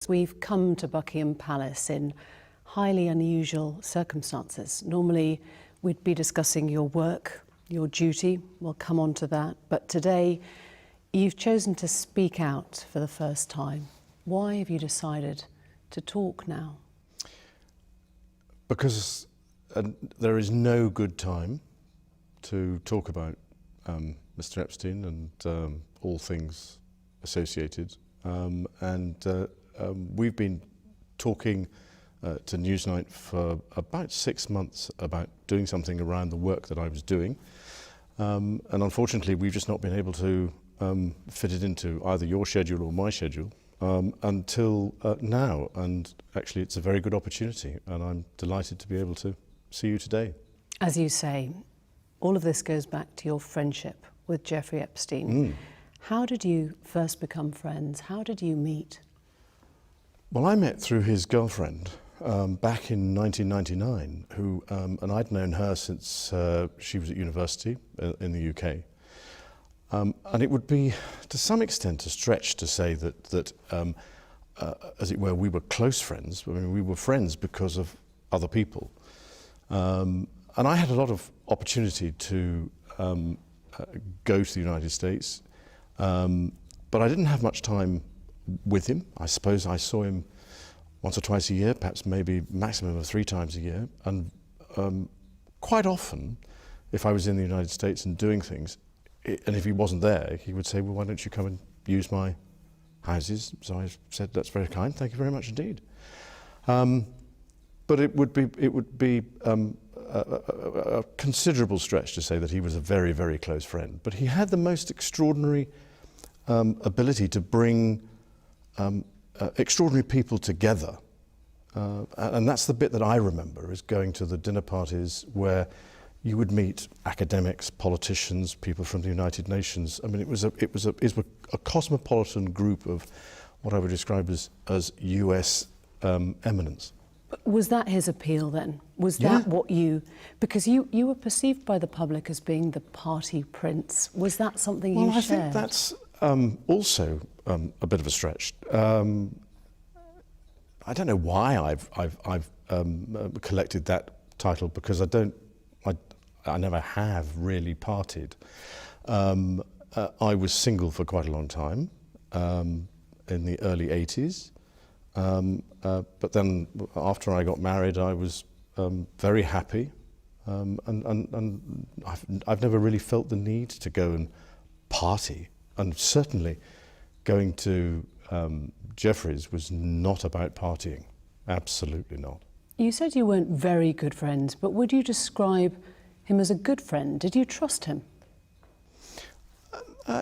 We've come to Buckingham Palace in highly unusual circumstances. Normally, we'd be discussing your work, your duty. We'll come on to that. But today, you've chosen to speak out for the first time. Why have you decided to talk now? Because there is no good time to talk about Mr. Epstein and all things associated. We've been talking to Newsnight for about 6 months about doing something around the work that I was doing. And unfortunately, we've just not been able to fit it into either your schedule or my schedule until now. And actually, it's a very good opportunity, and I'm delighted to be able to see you today. As you say, all of this goes back to your friendship with Jeffrey Epstein. How did you first become friends? How did you meet? Well, I met through his girlfriend back in 1999, and I'd known her since she was at university in the UK. And it would be, to some extent, a stretch to say that as it were, we were close friends. I mean, we were friends because of other people. And I had a lot of opportunity to go to the United States, but I didn't have much time with him. I suppose I saw him once or twice a year, perhaps maybe maximum of 3 times a year. And quite often, if I was in the United States and doing things, and if he wasn't there, he would say, well, why don't you come and use my houses? So I said, that's very kind, thank you very much indeed. But it would be a considerable stretch to say that he was a very, very close friend. But he had the most extraordinary ability to bring extraordinary people together. And that's the bit that I remember, is going to the dinner parties where you would meet academics, politicians, people from the United Nations. I mean, it was a cosmopolitan group of what I would describe as US eminence. Was that his appeal then? Was that what you... Because you were perceived by the public as being the party prince. Was that something you shared? Well, I think that's also a bit of a stretch. I don't know why I've collected that title, because I never have really partied. I was single for quite a long time in the early 80s. But then after I got married, I was very happy, and I've never really felt the need to go and party. And certainly going to Jeffrey's was not about partying, absolutely not. You said you weren't very good friends, but would you describe him as a good friend? Did you trust him?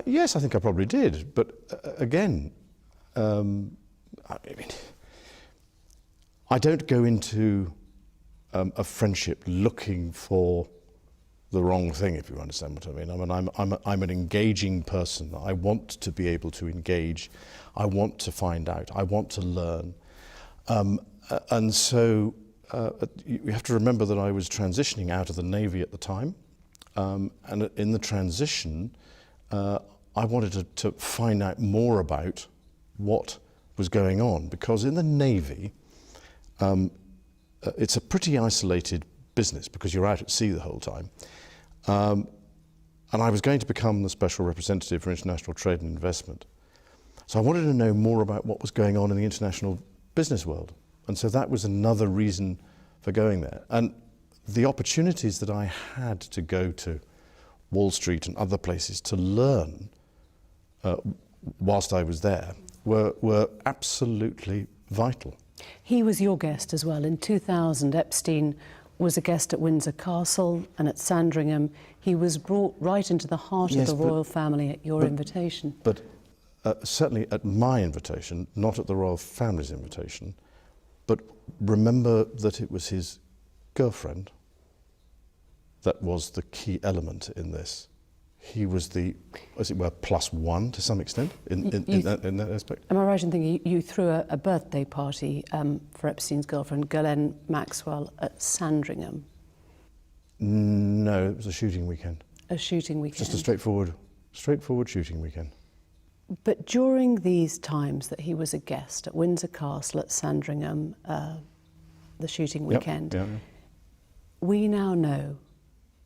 Yes, I think I probably did, but again, I mean, I don't go into a friendship looking for the wrong thing, if you understand what I mean. I'm an engaging person. I want to be able to engage. I want to find out. I want to learn. And so you have to remember that I was transitioning out of the Navy at the time. And in the transition, I wanted to find out more about what was going on, because in the Navy, it's a pretty isolated business because you're out at sea the whole time. And I was going to become the Special Representative for International Trade and Investment. So I wanted to know more about what was going on in the international business world. And so that was another reason for going there. And the opportunities that I had to go to Wall Street and other places to learn whilst I was there were absolutely vital. He was your guest as well. In 2000, Epstein was a guest at Windsor Castle and at Sandringham. He was brought right into the heart of the royal family at your invitation. But certainly at my invitation, not at the royal family's invitation. But remember that it was his girlfriend that was the key element in this. He was the, as it were, +1 to some extent in that aspect. Am I right in thinking you threw a birthday party for Epstein's girlfriend, Ghislaine Maxwell, at Sandringham? No, it was a shooting weekend. A shooting weekend? Just a straightforward shooting weekend. But during these times that he was a guest at Windsor Castle, at Sandringham, the shooting weekend, Yep. we now know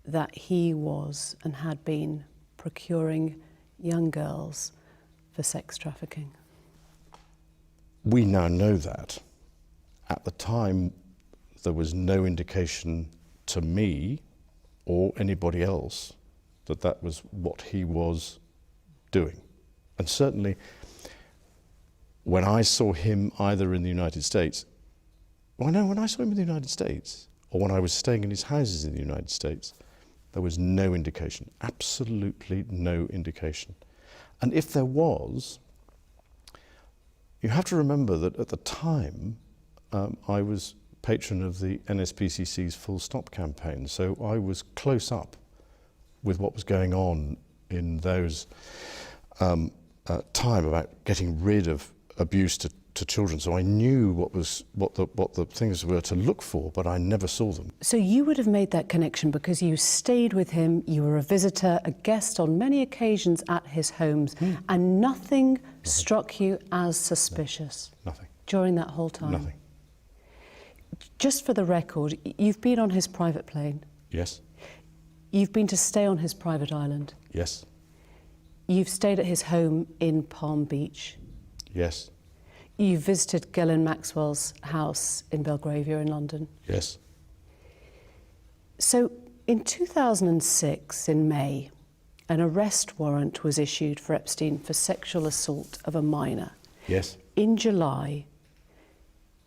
that he was and had been procuring young girls for sex trafficking. We now know that. At the time, there was no indication to me or anybody else that that was what he was doing. And certainly, when I saw him either in the United States, when I saw him in the United States, or when I was staying in his houses in the United States, there was no indication, absolutely no indication. And if there was, you have to remember that at the time, I was patron of the NSPCC's Full Stop campaign, so I was close up with what was going on in those time about getting rid of abuse to children. So I knew what the things were to look for, but I never saw them. So you would have made that connection because you stayed with him, you were a visitor, a guest on many occasions at his homes, and nothing struck you as suspicious? Nothing. During that whole time? Nothing. Just for the record, you've been on his private plane. Yes. You've been to stay on his private island. Yes. You've stayed at his home in Palm Beach. Yes. You visited Ghislaine Maxwell's house in Belgravia in London. Yes. So in 2006, in May, an arrest warrant was issued for Epstein for sexual assault of a minor. Yes. In July,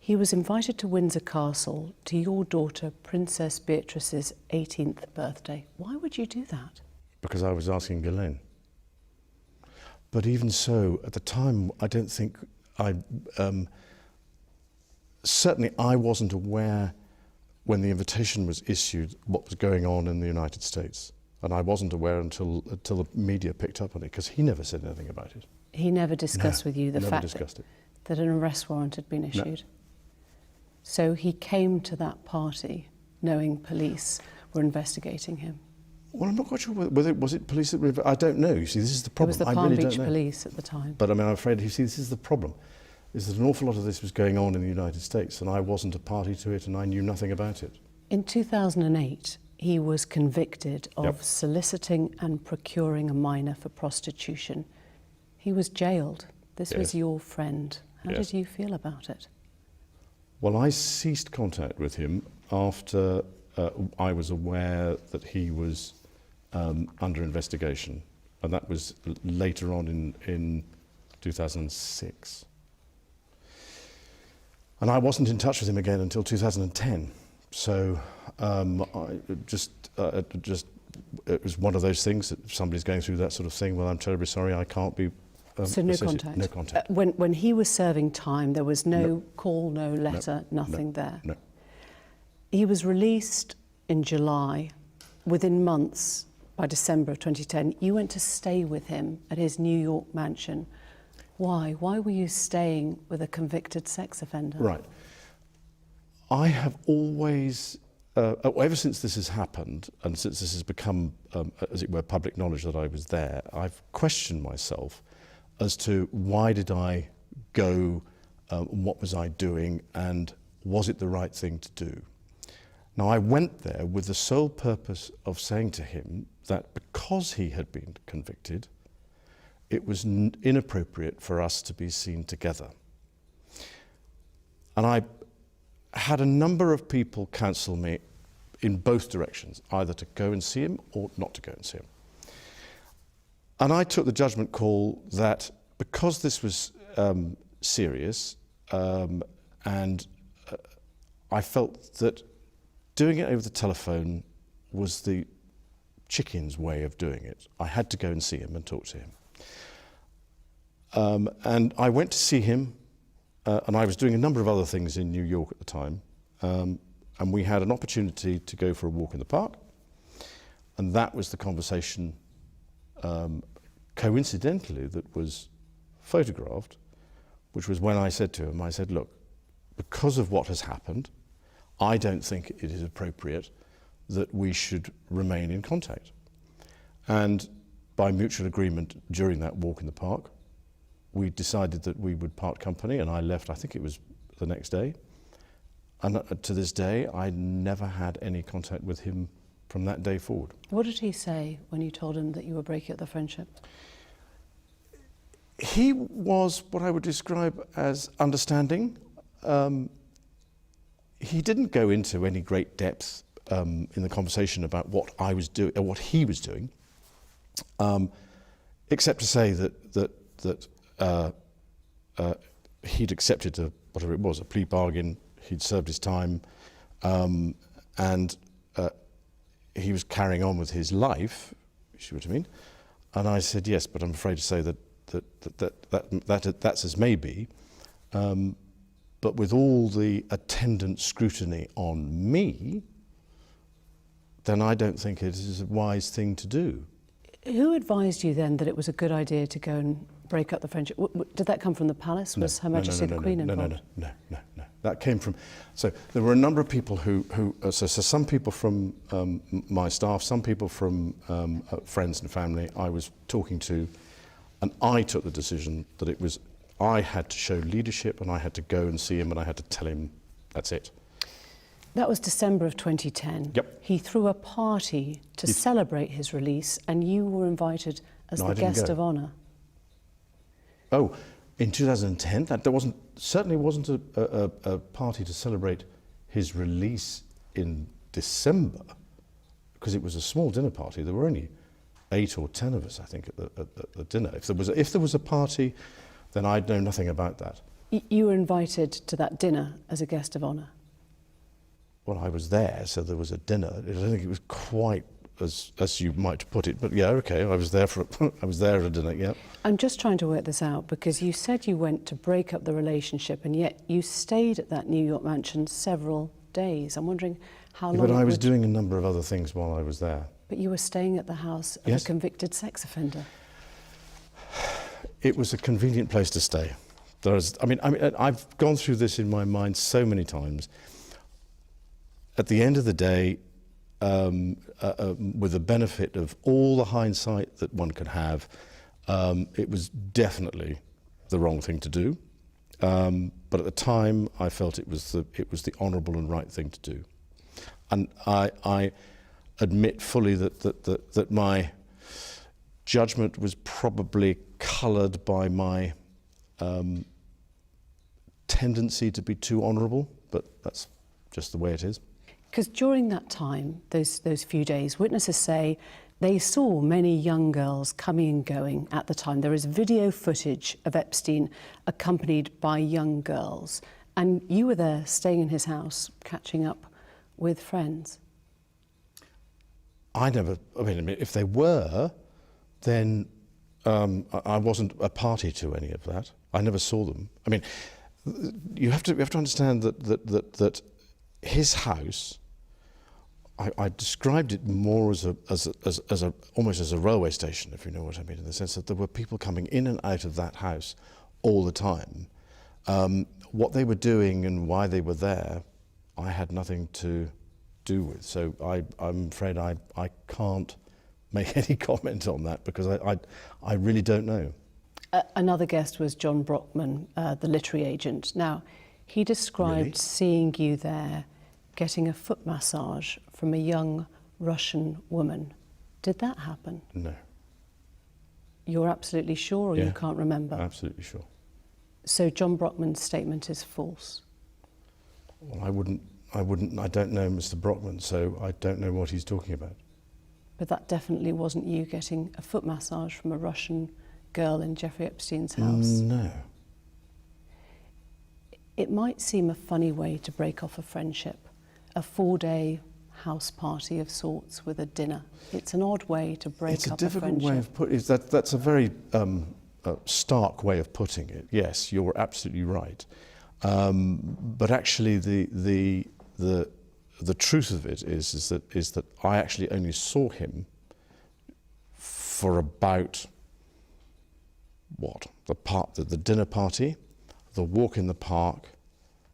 he was invited to Windsor Castle to your daughter Princess Beatrice's 18th birthday. Why would you do that? Because I was asking Ghislaine. But even so, at the time, I don't think certainly I wasn't aware when the invitation was issued what was going on in the United States. And I wasn't aware until the media picked up on it, because he never said anything about it. He never discussed with you the fact that an arrest warrant had been issued? No. So he came to that party knowing police were investigating him? Well, I'm not quite sure whether was it police that were. I don't know. You see, this is the problem. It was the Palm Beach police at the time. But I mean, I'm afraid, you see, this is the problem, is that an awful lot of this was going on in the United States, and I wasn't a party to it, and I knew nothing about it. In 2008, he was convicted of soliciting and procuring a minor for prostitution. He was jailed. This was your friend. How did you feel about it? Well, I ceased contact with him after I was aware that he was under investigation, and that was later on in 2006. And I wasn't in touch with him again until 2010. So it was one of those things that if somebody's going through that sort of thing, well, I'm terribly sorry, I can't be. So no contact? No contact. When he was serving time, there was no call, no letter, nothing there? No. He was released in July. Within months, by December of 2010, you went to stay with him at his New York mansion. Why? Why were you staying with a convicted sex offender? Right. I have always, ever since this has happened, and since this has become, as it were, public knowledge that I was there, I've questioned myself as to why did I go, what was I doing, and was it the right thing to do? Now, I went there with the sole purpose of saying to him that because he had been convicted, it was inappropriate for us to be seen together. And I had a number of people counsel me in both directions, either to go and see him or not to go and see him. And I took the judgment call that because this was serious, and I felt that doing it over the telephone was the chicken's way of doing it. I had to go and see him and talk to him. And I went to see him, and I was doing a number of other things in New York at the time, and we had an opportunity to go for a walk in the park, and that was the conversation, coincidentally, that was photographed, which was when I said to him, I said, look, because of what has happened, I don't think it is appropriate that we should remain in contact. And by mutual agreement during that walk in the park, we decided that we would part company, and I left, I think it was the next day. And to this day, I never had any contact with him from that day forward. What did he say when you told him that you were breaking up the friendship? He was what I would describe as understanding. He didn't go into any great depth in the conversation about what I was doing or what he was doing, except to say that he'd accepted whatever it was, a plea bargain. He'd served his time, and he was carrying on with his life. You see what I mean? And I said yes, but I'm afraid to say that's as may be. But with all the attendant scrutiny on me, then I don't think it is a wise thing to do. Who advised you then that it was a good idea to go and break up the friendship? Did that come from the palace? No, Was Her Majesty the Queen involved? No. That came from, so there were a number of people so some people from my staff, some people from friends and family I was talking to, and I took the decision that I had to show leadership, and I had to go and see him, and I had to tell him, that's it. That was December of 2010. Yep. He threw a party to celebrate his release, and you were invited as the guest of honour. Oh, in 2010, there certainly wasn't a party to celebrate his release in December, because it was a small dinner party. There were only 8 or 10 of us, I think, at the dinner. If there was a party, then I'd know nothing about that. You were invited to that dinner as a guest of honour? Well, I was there, so there was a dinner. I don't think it was quite as you might put it, but yeah, okay, I was there at a dinner, yeah. I'm just trying to work this out, because you said you went to break up the relationship, and yet you stayed at that New York mansion several days. I'm wondering how long. But I was doing a number of other things while I was there. But you were staying at the house of a convicted sex offender. It was a convenient place to stay. I've gone through this in my mind so many times. At the end of the day, with the benefit of all the hindsight that one could have, it was definitely the wrong thing to do. But at the time, I felt it was the honourable and right thing to do. And I admit fully that my judgment was probably coloured by my tendency to be too honourable, but that's just the way it is. Because during that time, those few days, witnesses say they saw many young girls coming and going at the time. There is video footage of Epstein accompanied by young girls, and you were there staying in his house, catching up with friends. If they were, then I wasn't a party to any of that. I never saw them. I mean, you have to understand that his house, I described it more as almost as a railway station, if you know what I mean, in the sense that there were people coming in and out of that house all the time. What they were doing and why they were there, I had nothing to do with. So I'm afraid I can't make any comment on that, because I really don't know. Another guest was John Brockman, the literary agent. Now, he described seeing you there getting a foot massage from a young Russian woman. Did that happen? No. You're absolutely sure, or you can't remember? Absolutely sure. So John Brockman's statement is false? Well, I don't know Mr. Brockman, so I don't know what he's talking about. But that definitely wasn't you getting a foot massage from a Russian girl in Jeffrey Epstein's house? No. It might seem a funny way to break off a friendship, a 4-day house party of sorts with a dinner. It's an odd way to break up a friendship. It's a difficult way of putting it. That's a very stark way of putting it. Yes, you're absolutely right. But actually, the truth of it is that I actually only saw him for about the dinner party, the walk in the park,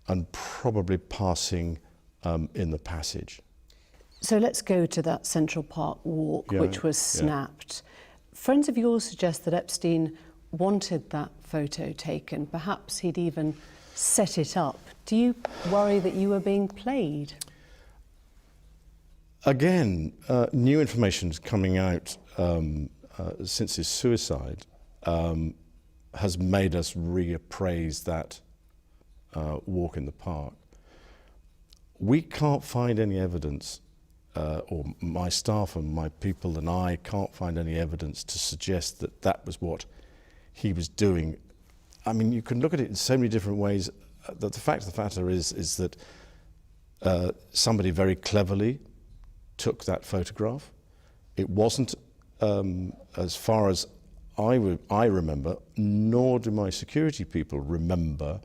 and probably passing in the passage. So let's go to that Central Park walk, which was snapped. Friends of yours suggest that Epstein wanted that photo taken. Perhaps he'd even set it up. Do you worry that you were being played? Again, new information is coming out since his suicide has made us reappraise that walk in the park. We can't find any evidence, or my staff and my people and I can't find any evidence to suggest that that was what he was doing. I mean, you can look at it in so many different ways. The fact of the matter is that somebody very cleverly took that photograph. It wasn't, as far as I remember, nor do my security people remember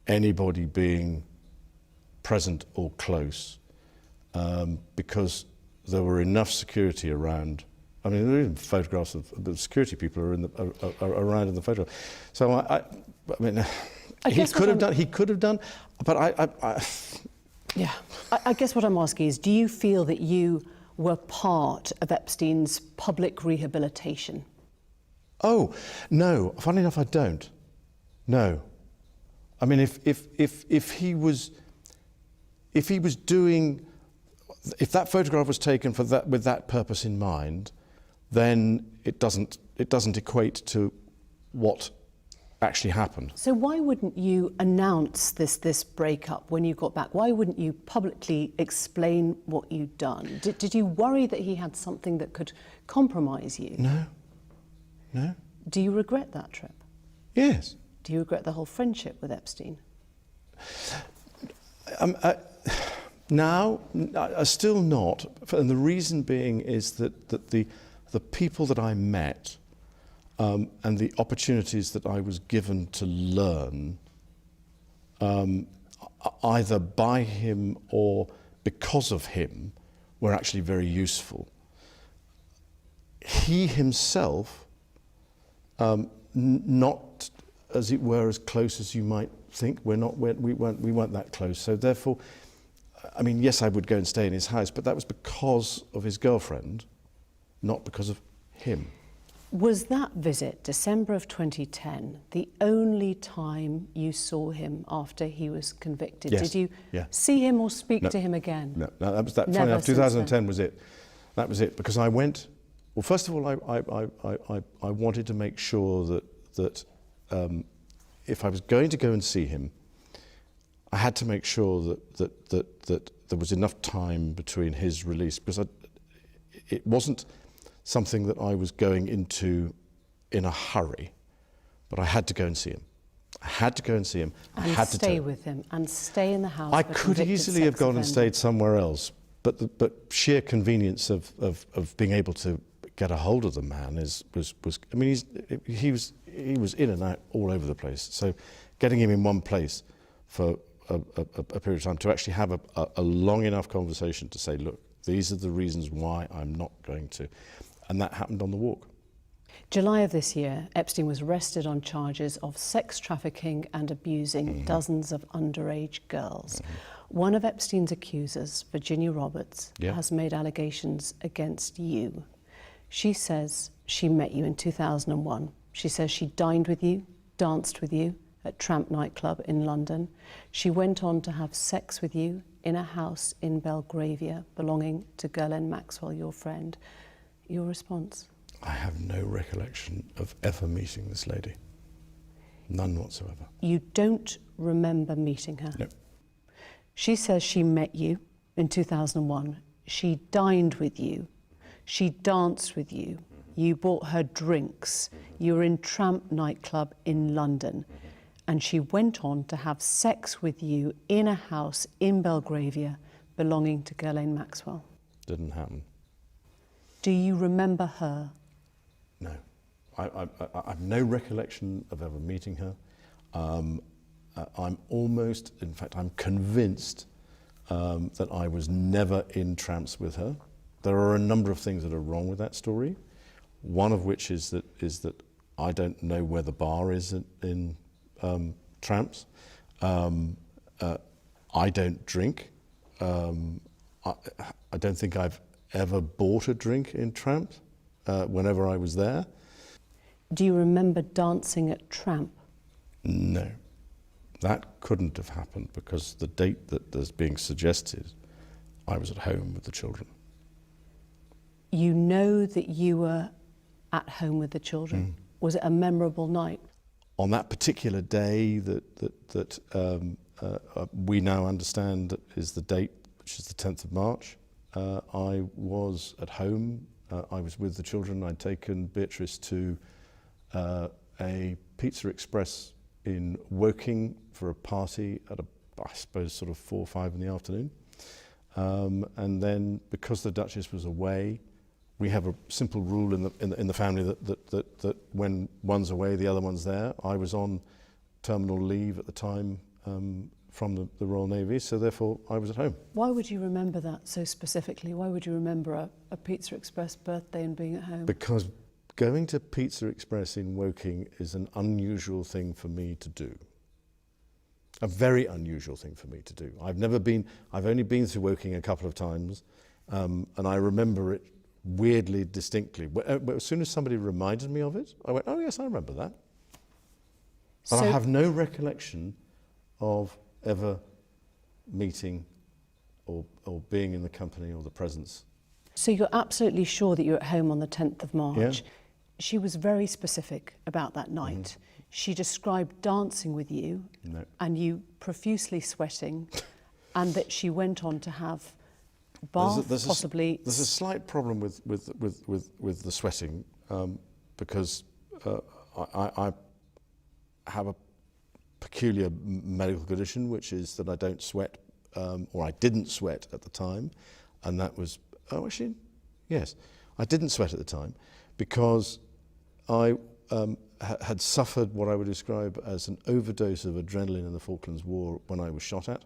anybody being present or close, because there were enough security around. I mean, there are even photographs of the security people are around in the photograph. So I mean, he could have done, but Yeah, I guess what I'm asking is, do you feel that you were part of Epstein's public rehabilitation? Oh, no. Funny enough, I don't. No. I mean, if he was doing, if that photograph was taken for that with that purpose in mind, then it doesn't equate to what actually happened. So why wouldn't you announce this breakup when you got back? Why wouldn't you publicly explain what you'd done? Did you worry that he had something that could compromise you? No. No. Do you regret that trip? Yes. Do you regret the whole friendship with Epstein? Now, still not, and the reason being is that the people that I met and the opportunities that I was given to learn, either by him or because of him, were actually very useful. He himself, not, as it were, as close as you might think. We weren't that close. So therefore, I mean, yes, I would go and stay in his house, but that was because of his girlfriend, not because of him. Was that visit, December of 2010, the only time you saw him after he was convicted? Yes. Did you see him or speak to him again? No, that was that. Never Funny enough, since 2010 then. was it. That was it, because I went. Well, first of all, I wanted to make sure that if I was going to go and see him, I had to make sure that there was enough time between his release, because it wasn't something that I was going into in a hurry, but I had to go and see him. I had to go and see him. I had to stay with him and stay in the house. I could easily have gone and stayed somewhere else, but sheer convenience of being able to get a hold of the man was. I mean, he was in and out all over the place. So, getting him in one place for a period of time to actually have a long enough conversation to say, look, these are the reasons why I'm not going to. And that happened on the walk. July of this year, Epstein was arrested on charges of sex trafficking and abusing dozens of underage girls. One of Epstein's accusers, Virginia Roberts, has made allegations against you. She says she met you in 2001. She says she dined with you, danced with you at Tramp nightclub in London. She went on to have sex with you in a house in Belgravia belonging to Ghislaine Maxwell, your friend. Your response? I have no recollection of ever meeting this lady. None whatsoever. You don't remember meeting her? No. She says she met you in 2001. She dined with you. She danced with you. You bought her drinks. You were in Tramp nightclub in London. And she went on to have sex with you in a house in Belgravia belonging to Ghislaine Maxwell. Didn't happen. Do you remember her? No. I have no recollection of ever meeting her. I'm almost, in fact, I'm convinced that I was never in Tramps with her. There are a number of things that are wrong with that story. One of which is that I don't know where the bar is in Tramps. I don't drink. I don't think I've ever bought a drink in Tramps whenever I was there. Do you remember dancing at Tramp? No, that couldn't have happened because the date that is being suggested, I was at home with the children. You know that you were at home with the children. Was it a memorable night? On that particular day that we now understand is the date, which is the 10th of March, I was at home. I was with the children. I'd taken Beatrice to a Pizza Express in Woking for a party at I suppose sort of 4 or 5 in the afternoon. And then because the Duchess was away, we have a simple rule in the family that when one's away, the other one's there. I was on terminal leave at the time from the Royal Navy, so therefore I was at home. Why would you remember that so specifically? Why would you remember a Pizza Express birthday and being at home? Because going to Pizza Express in Woking is an unusual thing for me to do. A very unusual thing for me to do. I've only been to Woking a couple of times, and I remember it weirdly distinctly. As soon as somebody reminded me of it, I went, oh yes, I remember that. But I have no recollection of ever meeting or being in the company or the presence. So you're absolutely sure that you're at home on the 10th of March. Yeah. She was very specific about that night. She described dancing with you and you profusely sweating, and that she went on to have bath, possibly. There's a slight problem with the sweating because I have a peculiar medical condition, which is that I don't sweat, or I didn't sweat at the time, and that was yes, I didn't sweat at the time because I had suffered what I would describe as an overdose of adrenaline in the Falklands War when I was shot at.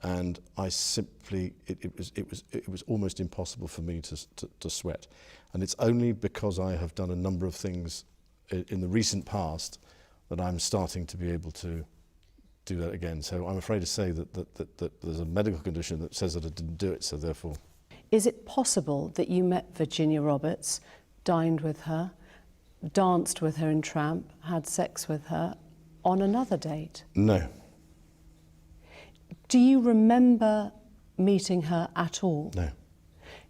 And I simply, it was almost impossible for me to sweat. And it's only because I have done a number of things in the recent past that I'm starting to be able to do that again. So I'm afraid to say that there's a medical condition that says that I didn't do it, so therefore. Is it possible that you met Virginia Roberts, dined with her, danced with her in Tramp, had sex with her on another date? No. Do you remember meeting her at all? No.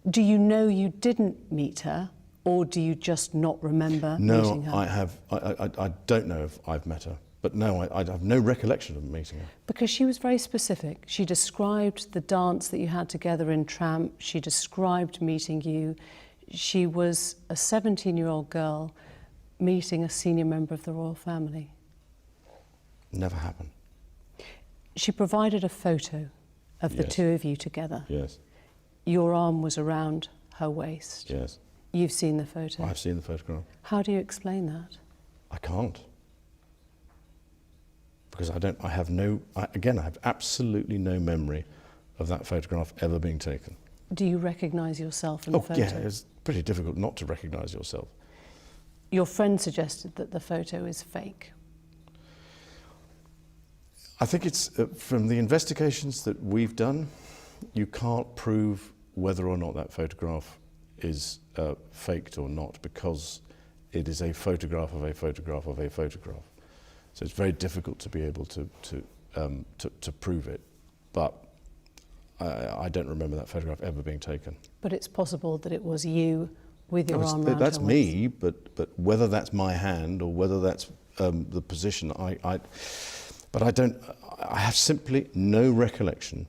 Do you know you didn't meet her, or do you just not remember meeting her? No, I don't know if I've met her, but no, I have no recollection of meeting her. Because she was very specific. She described the dance that you had together in Tramp. She described meeting you. She was a 17-year-old girl meeting a senior member of the royal family. Never happened. She provided a photo of the two of you together. Yes. Your arm was around her waist. Yes. You've seen the photo. I've seen the photograph. How do you explain that? I can't. Because I have absolutely no memory of that photograph ever being taken. Do you recognise yourself in the photo? Yeah, it's pretty difficult not to recognise yourself. Your friend suggested that the photo is fake. I think it's, from the investigations that we've done, you can't prove whether or not that photograph is faked or not, because it is a photograph of a photograph of a photograph. So it's very difficult to be able to prove it. But I don't remember that photograph ever being taken. But it's possible that it was you with your arm around that's her me, waist. but whether that's my hand or whether that's the position, but I have simply no recollection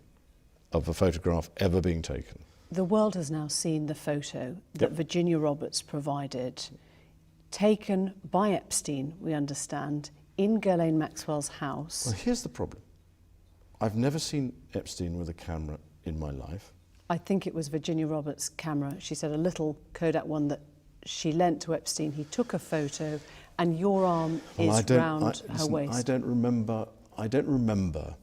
of a photograph ever being taken. The world has now seen the photo that Virginia Roberts provided, taken by Epstein, we understand, in Ghislaine Maxwell's house. Well, here's the problem. I've never seen Epstein with a camera in my life. I think it was Virginia Roberts' camera. She said a little Kodak one that she lent to Epstein. He took a photo, and your arm is round her waist. I don't remember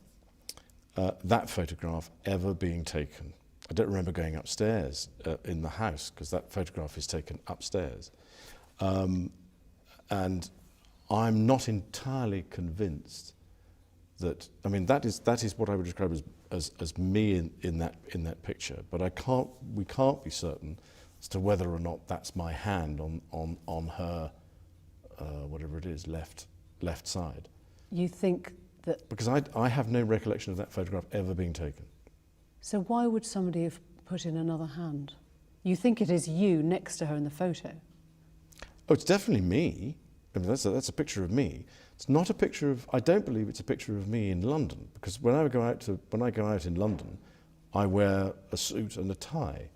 that photograph ever being taken. I don't remember going upstairs in the house, because that photograph is taken upstairs. And I'm not entirely convinced that, I mean, that is what I would describe as me in that picture, but we can't be certain as to whether or not that's my hand on her whatever it is, left side. You think that... Because I have no recollection of that photograph ever being taken. So why would somebody have put in another hand? You think it is you next to her in the photo? Oh, it's definitely me. I mean, that's a picture of me. It's not a picture of... I don't believe it's a picture of me in London, because when I go out in London, I wear a suit and a tie.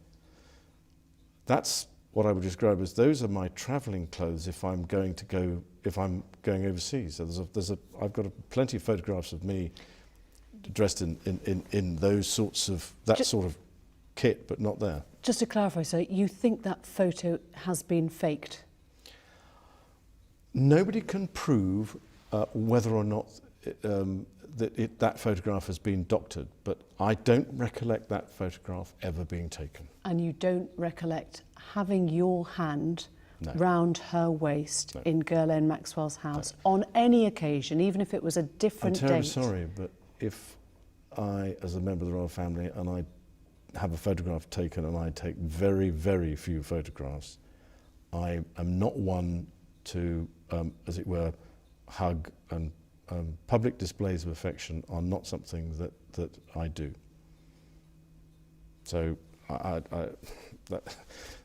That's what I would describe as those are my travelling clothes if I'm going overseas. So I've got plenty of photographs of me dressed in those sorts of sort of kit, but not there. Just to clarify, so you think that photo has been faked? Nobody can prove whether or not that photograph has been doctored, but I don't recollect that photograph ever being taken. And you don't recollect having your hand round her waist in Ghislaine Maxwell's house on any occasion, even if it was a different date? I'm terribly sorry, but if I, as a member of the royal family, and I have a photograph taken, and I take very, very few photographs, I am not one to, as it were, hug, and public displays of affection are not something that I do. So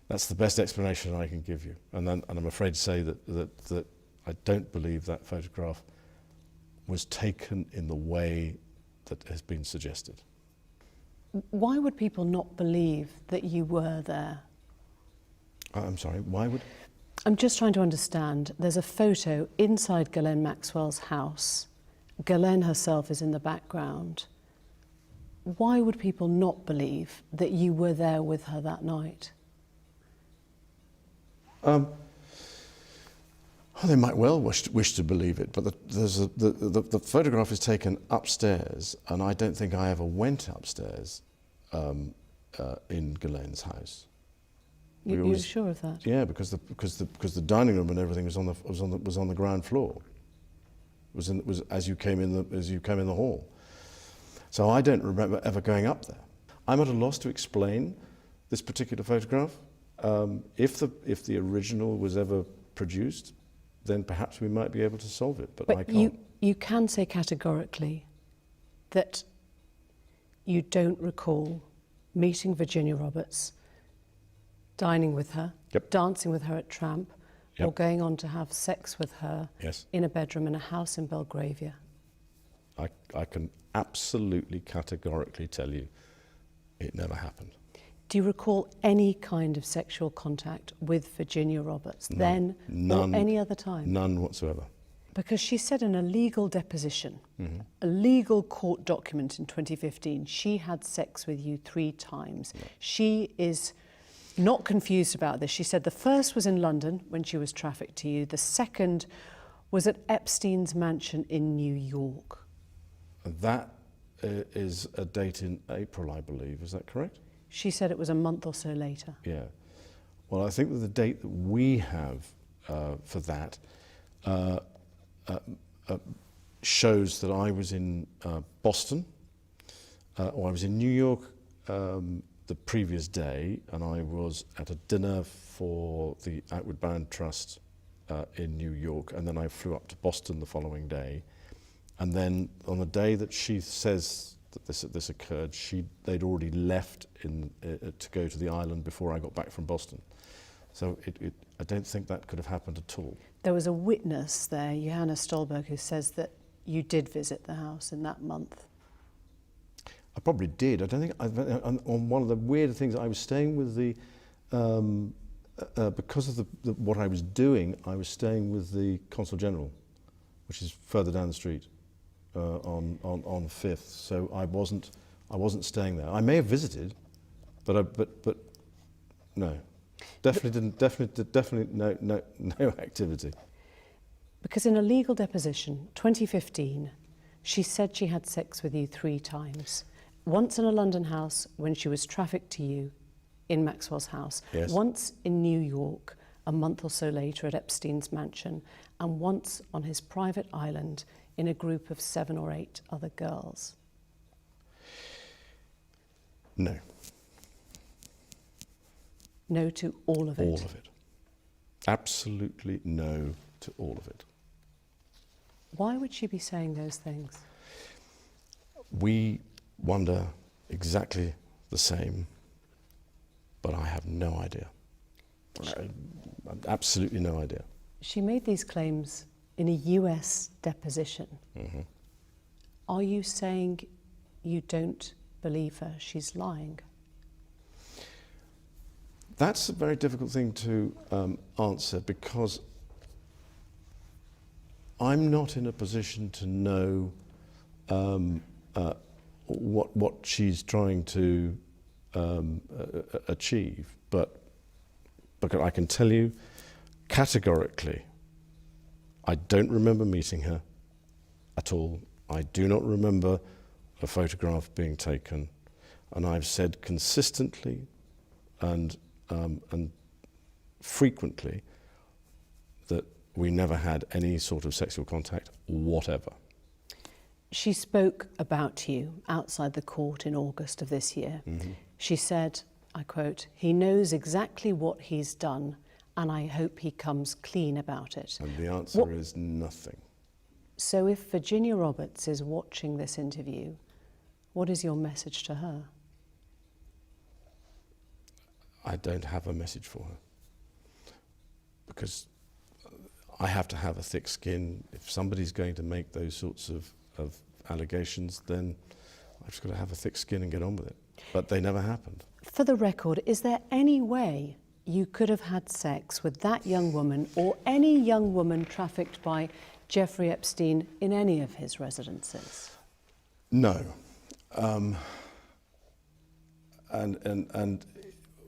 that's the best explanation I can give you. And I'm afraid to say that I don't believe that photograph was taken in the way that has been suggested. Why would people not believe that you were there? I'm sorry, why would... I'm just trying to understand. There's a photo inside Ghislaine Maxwell's house. Ghislaine herself is in the background. Why would people not believe that you were there with her that night? Well, they might well wish to believe it, but the photograph is taken upstairs, and I don't think I ever went upstairs in Ghislaine's house. You're sure of that? Yeah, because the dining room and everything was on the ground floor. It was as you came in the hall. So I don't remember ever going up there. I'm at a loss to explain this particular photograph. If the original was ever produced, then perhaps we might be able to solve it. But I can't. You can say categorically that you don't recall meeting Virginia Roberts, dining with her, dancing with her at Tramp, or going on to have sex with her in a bedroom in a house in Belgravia. I can absolutely categorically tell you it never happened. Do you recall any kind of sexual contact with Virginia Roberts then or any other time? None whatsoever. Because she said in a legal deposition, a legal court document in 2015, she had sex with you 3 times. She is not confused about this. She said the first was in London when she was trafficked to you. The second was at Epstein's mansion in New York. That is a date in April, I believe. Is that correct? She said it was a month or so later. Yeah. Well, I think that the date that we have for that shows that I was in Boston, or I was in New York the previous day, and I was at a dinner for the Outward Bound Trust in New York, and then I flew up to Boston the following day. And then on the day that she says that this occurred, they'd already left to go to the island before I got back from Boston. So I don't think that could have happened at all. There was a witness there, Johanna Stolberg, who says that you did visit the house in that month. I probably did. I don't think, on one of the weird things, I was staying with the, because of what I was doing, I was staying with the Consul General, which is further down the street on Fifth. So I wasn't staying there. I may have visited, but no. Definitely no activity. Because in a legal deposition, 2015, she said she had sex with you 3 times. Once in a London house when she was trafficked to you in Maxwell's house. Yes. Once in New York a month or so later at Epstein's mansion, and once on his private island in a group of 7 or 8 other girls. No. No to all of it? All of it. Absolutely no to all of it. Why would she be saying those things? We wonder exactly the same, but I have no idea. Absolutely no idea. She made these claims in a US deposition. Mm-hmm. Are you saying you don't believe her? She's lying? That's a very difficult thing to answer, because I'm not in a position to know what she's trying to achieve, but I can tell you categorically, I don't remember meeting her at all. I do not remember a photograph being taken, and I've said consistently and frequently that we never had any sort of sexual contact whatever. She spoke about you outside the court in August of this year. Mm-hmm. She said, I quote, "He knows exactly what he's done, and I hope he comes clean about it." And the answer is nothing. So if Virginia Roberts is watching this interview, what is your message to her? I don't have a message for her, because I have to have a thick skin. If somebody's going to make those sorts of allegations, then I've just got to have a thick skin and get on with it. But they never happened. For the record, is there any way you could have had sex with that young woman or any young woman trafficked by Jeffrey Epstein in any of his residences? No. And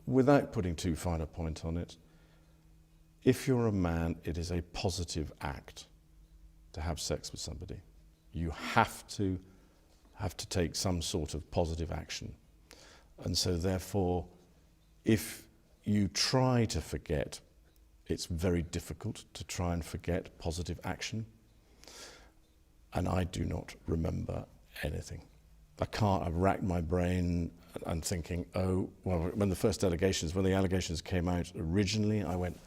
without putting too fine a point on it, if you're a man, it is a positive act to have sex with somebody. You have to take some sort of positive action. And so therefore, if you try to forget, it's very difficult to try and forget positive action. And I do not remember anything. I've racked my brain and thinking, oh, well, when the allegations came out originally, I went,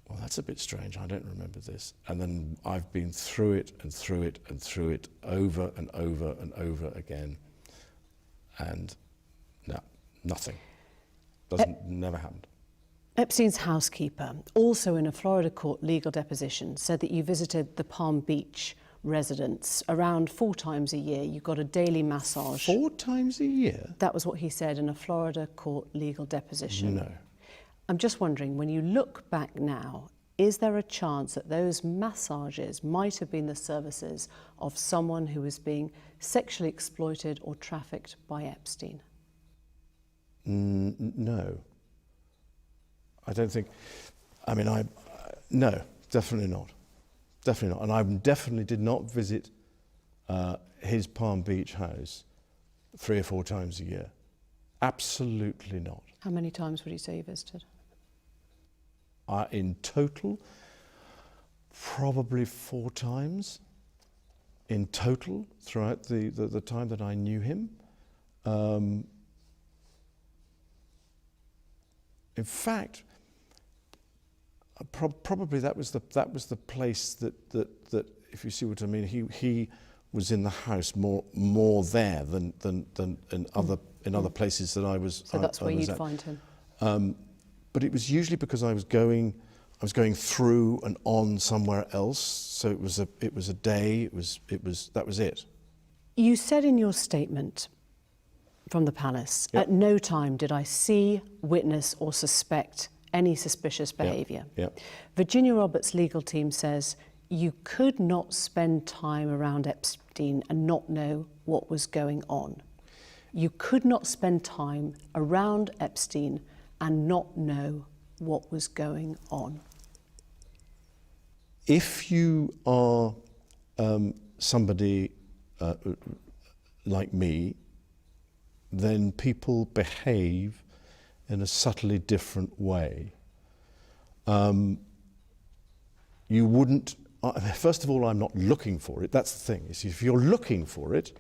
well, that's a bit strange, I don't remember this. And then I've been through it and through it and through it over and over and over again. And no, nothing. Never happened. Epstein's housekeeper, also in a Florida court legal deposition, said that you visited the Palm Beach residence around 4 times a year. You got a daily massage. 4 times a year? That was what he said in a Florida court legal deposition. No. I'm just wondering, when you look back now, is there a chance that those massages might have been the services of someone who was being sexually exploited or trafficked by Epstein? No. I don't think, no, definitely not. Definitely not. And I definitely did not visit his Palm Beach house 3 or 4 times a year. Absolutely not. How many times would you say you visited? In total, probably 4 times. In total, throughout the time that I knew him. In fact, probably that was the place that if you see what I mean, he was in the house more there than in other places that I was. So that's where you'd find him. But it was usually because I was going through and on somewhere else. So it was a day. That was it. You said in your statement from the palace, Yep. At no time did I see, witness or suspect any suspicious behaviour. Yep. Virginia Roberts' legal team says you could not spend time around Epstein and not know what was going on. You could not spend time around Epstein and not know what was going on. If you are somebody like me, then people behave in a subtly different way. You wouldn't, first of all, I'm not looking for it. That's the thing. You see, if you're looking for it,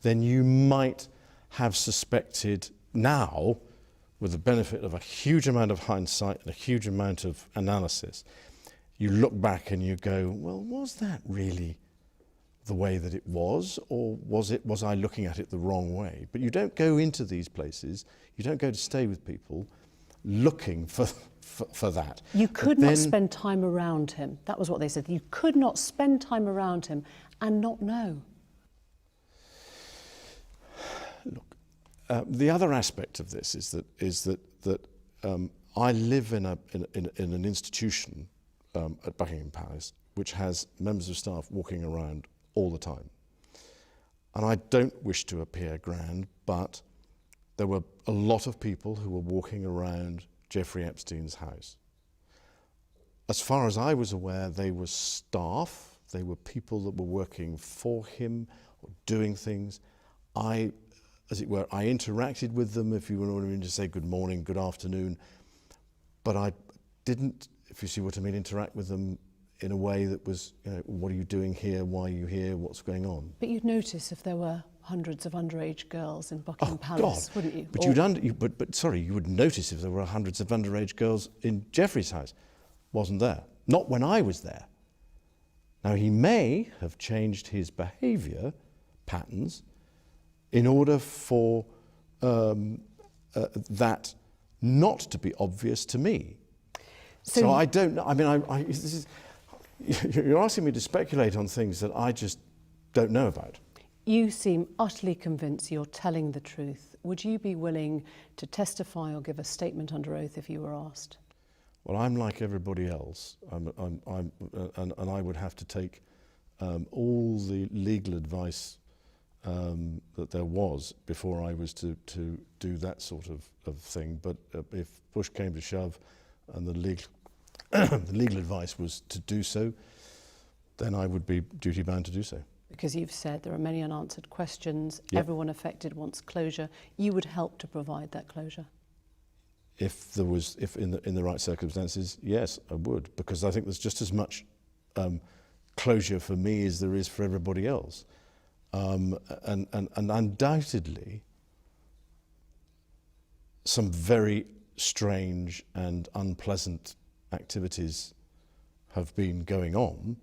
then you might have suspected now, with the benefit of a huge amount of hindsight and a huge amount of analysis, you look back and you go, well, was that really the way that it was, or was I looking at it the wrong way? But you don't go into these places, you don't go to stay with people looking for that. You could not spend time around him. That was what they said. You could not spend time around him and not know. Look, the other aspect of this is that I live in an institution at Buckingham Palace which has members of staff walking around all the time. And I don't wish to appear grand, but there were a lot of people who were walking around Jeffrey Epstein's house. As far as I was aware, they were staff, they were people that were working for him or doing things. As it were, I interacted with them, if you wanted to say good morning, good afternoon, but I didn't, if you see what I mean, interact with them in a way that was, what are you doing here? Why are you here? What's going on? But you'd notice if there were hundreds of underage girls in Buckingham Palace, God. wouldn't you? But you would notice if there were hundreds of underage girls in Jeffrey's house. Wasn't there. Not when I was there. Now, he may have changed his behaviour patterns in order for that not to be obvious to me. So I don't know. I mean, you're asking me to speculate on things that I just don't know about. You seem utterly convinced you're telling the truth. Would you be willing to testify or give a statement under oath if you were asked? Well, I'm like everybody else, and I would have to take all the legal advice that there was before I was to do that sort of thing. But if push came to shove and the legal advice was to do so, then I would be duty-bound to do so. Because you've said there are many unanswered questions, Yep. Everyone affected wants closure. You would help to provide that closure? If in the right circumstances, yes, I would, because I think there's just as much closure for me as there is for everybody else. And undoubtedly, some very strange and unpleasant activities have been going on.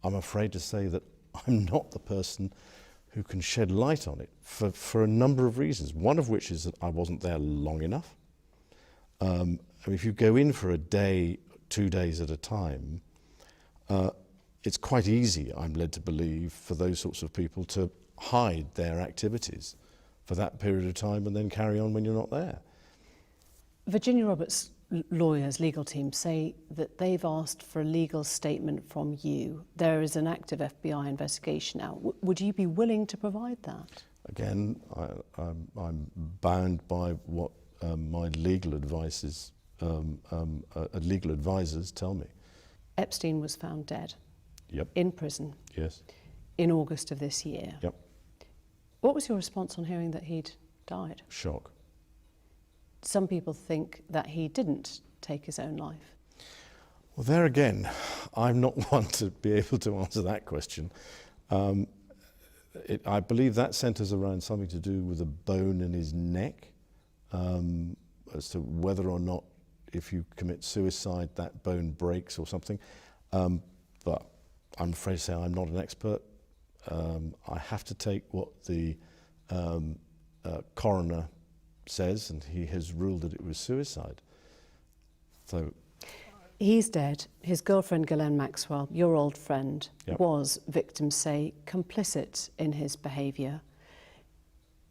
I'm afraid to say that I'm not the person who can shed light on it for a number of reasons, one of which is that I wasn't there long enough. I mean, if you go in for a day, 2 days at a time, it's quite easy, I'm led to believe, for those sorts of people to hide their activities for that period of time and then carry on when you're not there. Virginia Roberts' lawyers, legal team, say that they've asked for a legal statement from you. There is an active FBI investigation now. Would you be willing to provide that? Again, I'm bound by what my legal advice legal advisors tell me. Epstein was found dead. Yep. In prison. Yes. In August of this year. Yep. What was your response on hearing that he'd died? Shock. Some people think that he didn't take his own life. Well, there again, I'm not one to be able to answer that question. I believe that centres around something to do with a bone in his neck, as to whether or not if you commit suicide that bone breaks or something. But I'm afraid to say I'm not an expert. I have to take what the coroner says, and he has ruled that it was suicide. So he's dead. His girlfriend Ghislaine Maxwell, your old friend, Yep. was, victims say, complicit in his behaviour.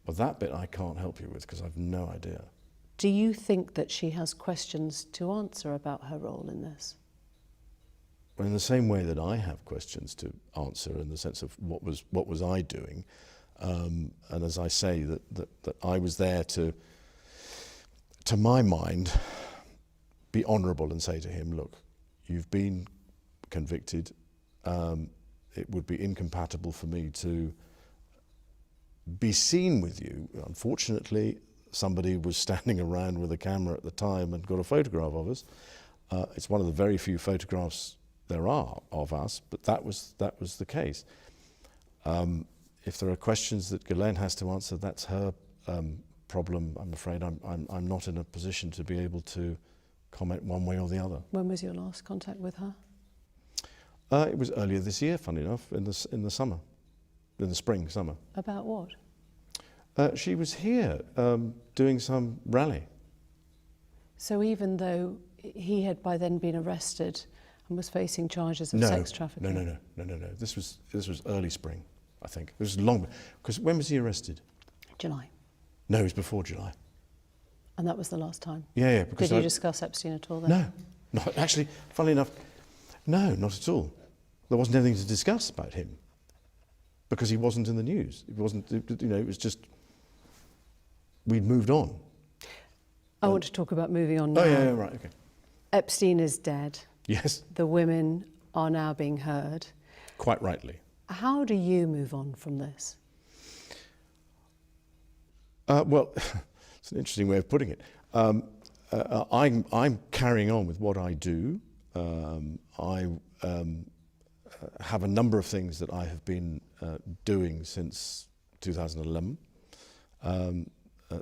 Well, that bit I can't help you with because I've no idea. Do you think that she has questions to answer about her role in this? Well, in the same way that I have questions to answer, in the sense of what was I doing, and as I say, that I was there to my mind, be honourable and say to him, look, you've been convicted. It would be incompatible for me to be seen with you. Unfortunately, somebody was standing around with a camera at the time and got a photograph of us. It's one of the very few photographs there are of us, but that was the case. If there are questions that Ghislaine has to answer, that's her problem. I'm afraid I'm not in a position to be able to comment one way or the other. When was your last contact with her? It was earlier this year, funny enough, in the summer, in the spring, summer. About what? She was here doing some rally. So even though he had by then been arrested and was facing charges of sex trafficking? No. This was early spring, I think. It was long, because when was he arrested? July. No, it was before July. And that was the last time? Yeah. Because Did you discuss Epstein at all then? No, not actually. Funnily enough, no, not at all. There wasn't anything to discuss about him because he wasn't in the news. It wasn't. It was just we'd moved on. I want to talk about moving on now. Oh yeah, right, okay. Epstein is dead. Yes. The women are now being heard. Quite rightly. How do you move on from this? Well, it's an interesting way of putting it. I'm carrying on with what I do. I have a number of things that I have been doing since 2011.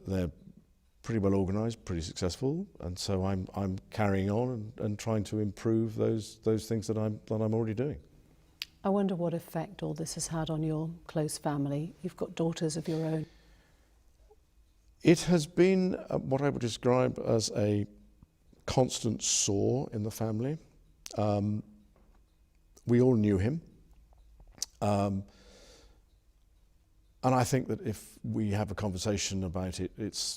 They're pretty well organised, pretty successful, and so I'm carrying on and trying to improve those things that I'm already doing. I wonder what effect all this has had on your close family. You've got daughters of your own. It has been what I would describe as a constant sore in the family. We all knew him. And I think that if we have a conversation about it,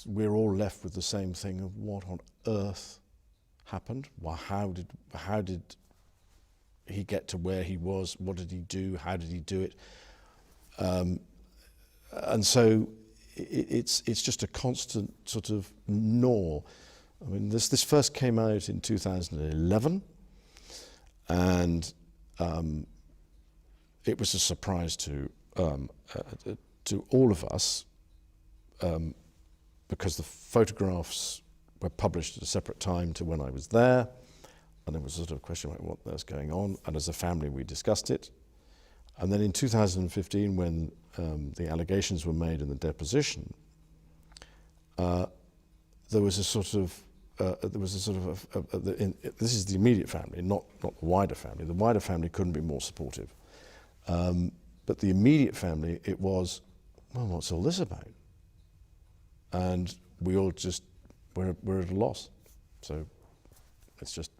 we're all left with the same thing of what on earth happened? Well, how did he get to where he was? What did he do? How did he do it? And so it's just a constant sort of gnaw. I mean, this first came out in 2011, and it was a surprise to all of us because the photographs were published at a separate time to when I was there, and there was sort of a question about what was going on, and as a family we discussed it. And then in 2015, when the allegations were made in the deposition, there was a sort of this is the immediate family, not the wider family. The wider family couldn't be more supportive, but the immediate family, it was, well, what's all this about? And we all just we're at a loss. So it's just.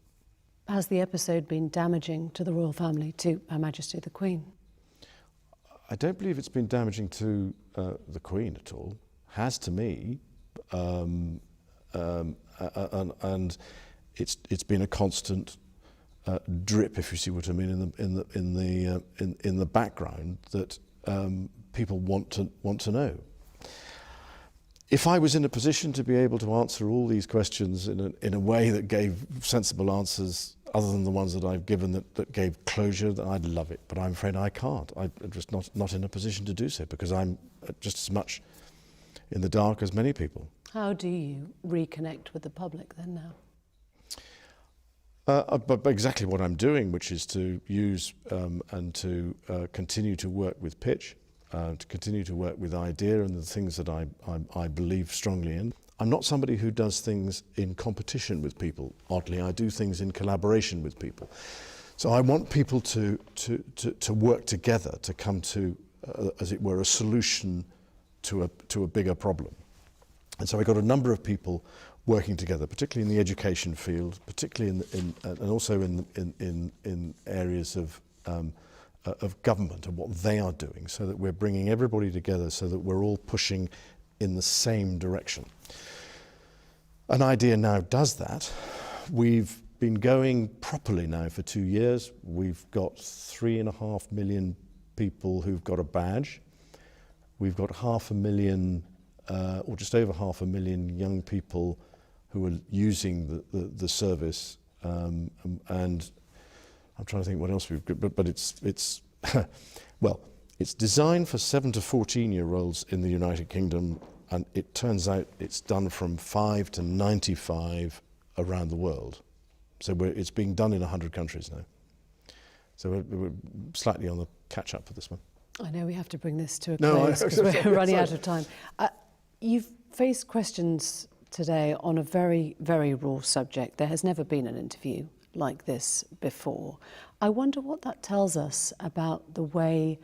Has the episode been damaging to the royal family, to Her Majesty the Queen? I don't believe it's been damaging to the Queen at all. Has to me, and it's been a constant drip, if you see what I mean, in the background that people want to know. If I was in a position to be able to answer all these questions in a way that gave sensible answers, other than the ones that I've given that gave closure, then I'd love it. But I'm afraid I can't. I'm just not in a position to do so because I'm just as much in the dark as many people. How do you reconnect with the public then now? But exactly what I'm doing, which is to use and to continue to work with pitch, to continue to work with idea and the things that I believe strongly in. I'm not somebody who does things in competition with people. Oddly, I do things in collaboration with people. So I want people to work together to come to, as it were, a solution to a bigger problem. And so I got a number of people working together, particularly in the education field, particularly and also in areas of government and what they are doing, so that we're bringing everybody together, so that we're all pushing in the same direction. An idea now does that. We've been going properly now for 2 years. We've got 3.5 million people who've got a badge. We've got 500,000, or just over 500,000 young people who are using the service, and I'm trying to think what else we've got, but it's well, it's designed for 7 to 14-year-olds in the United Kingdom, and it turns out it's done from 5 to 95 around the world. So it's being done in 100 countries now. So we're slightly on the catch-up for this one. I know we have to bring this to a close because we're running out of time. You've faced questions today on a very, very raw subject. There has never been an interview like this before. I wonder what that tells us about the way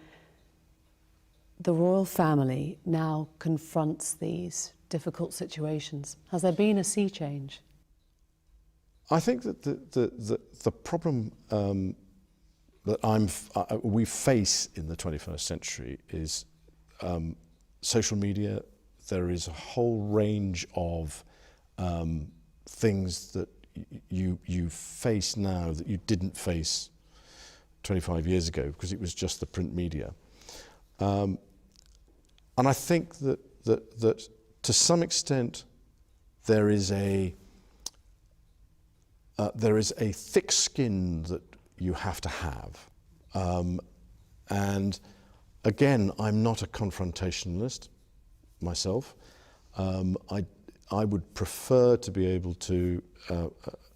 the royal family now confronts these difficult situations. Has there been a sea change? I think that the problem that we face in the 21st century is social media. There is a whole range of things that you face now that you didn't face 25 years ago because it was just the print media. And I think that to some extent there is a thick skin that you have to have. And again, I'm not a confrontationalist myself. I would prefer to be able to,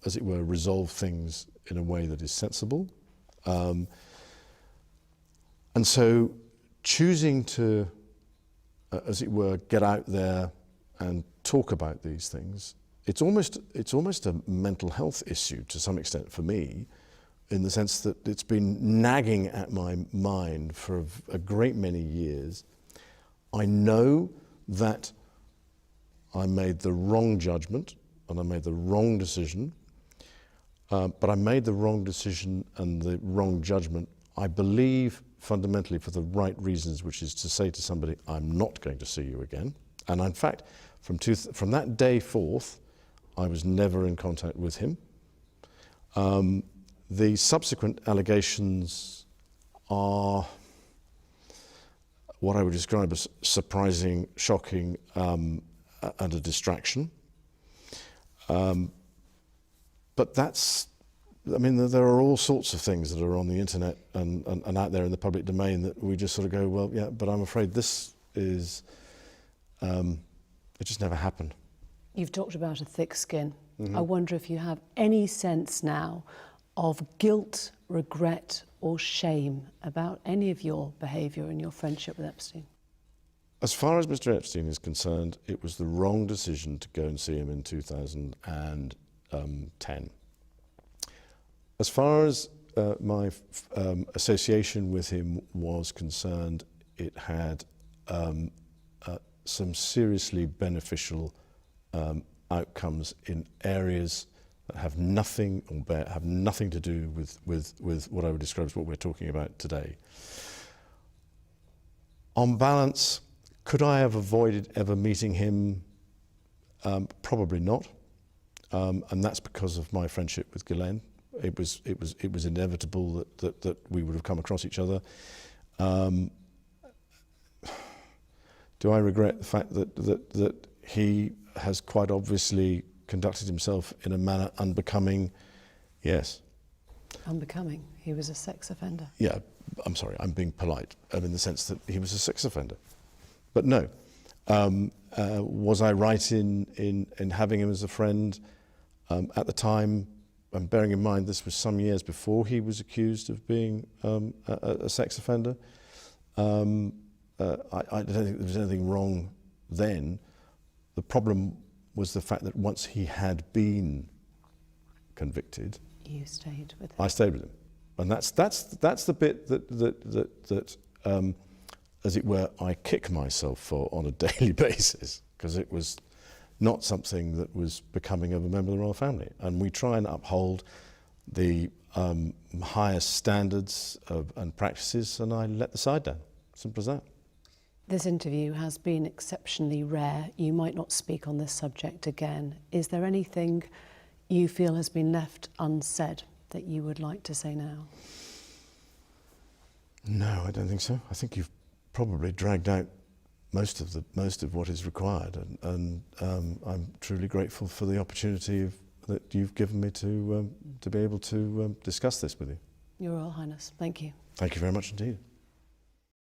as it were, resolve things in a way that is sensible. And so choosing to, as it were, get out there and talk about these things, it's almost a mental health issue to some extent for me, in the sense that it's been nagging at my mind for a great many years. I know that I made the wrong judgment and I made the wrong decision, but I made the wrong decision and the wrong judgment, I believe, fundamentally for the right reasons, which is to say to somebody, I'm not going to see you again. And in fact, from that day forth, I was never in contact with him. The subsequent allegations are what I would describe as surprising, shocking, and a distraction. But that's, I mean, there are all sorts of things that are on the internet and out there in the public domain that we just sort of go, well, yeah, but I'm afraid this is, it just never happened. You've talked about a thick skin. Mm-hmm. I wonder if you have any sense now of guilt, regret, or shame about any of your behaviour and your friendship with Epstein? As far as Mr. Epstein is concerned, it was the wrong decision to go and see him in 2010. As far as my association with him was concerned, it had some seriously beneficial outcomes in areas that have nothing to do with what I would describe as what we're talking about today. On balance, could I have avoided ever meeting him? Probably not, and that's because of my friendship with Ghislaine. It was inevitable that we would have come across each other. Do I regret the fact that he has quite obviously conducted himself in a manner unbecoming? Yes. Unbecoming? He was a sex offender. Yeah, I'm sorry, I'm being polite, in the sense that he was a sex offender. But no. Was I right in having him as a friend? At the time, and bearing in mind this was some years before he was accused of being a sex offender, I don't think there was anything wrong then. The problem was the fact that once he had been convicted, you stayed with him. I stayed with him, and that's the bit that as it were, I kick myself for on a daily basis, because it was not something that was becoming of a member of the royal family, and we try and uphold the highest standards and practices, and I let the side down. Simple as that. This interview has been exceptionally rare. You might not speak on this subject again. Is there anything you feel has been left unsaid that you would like to say now? No, I don't think so. I think you've probably dragged out most of what is required, and I'm truly grateful for the opportunity that you've given me to be able to discuss this with you. Your Royal Highness, thank you. Thank you very much indeed.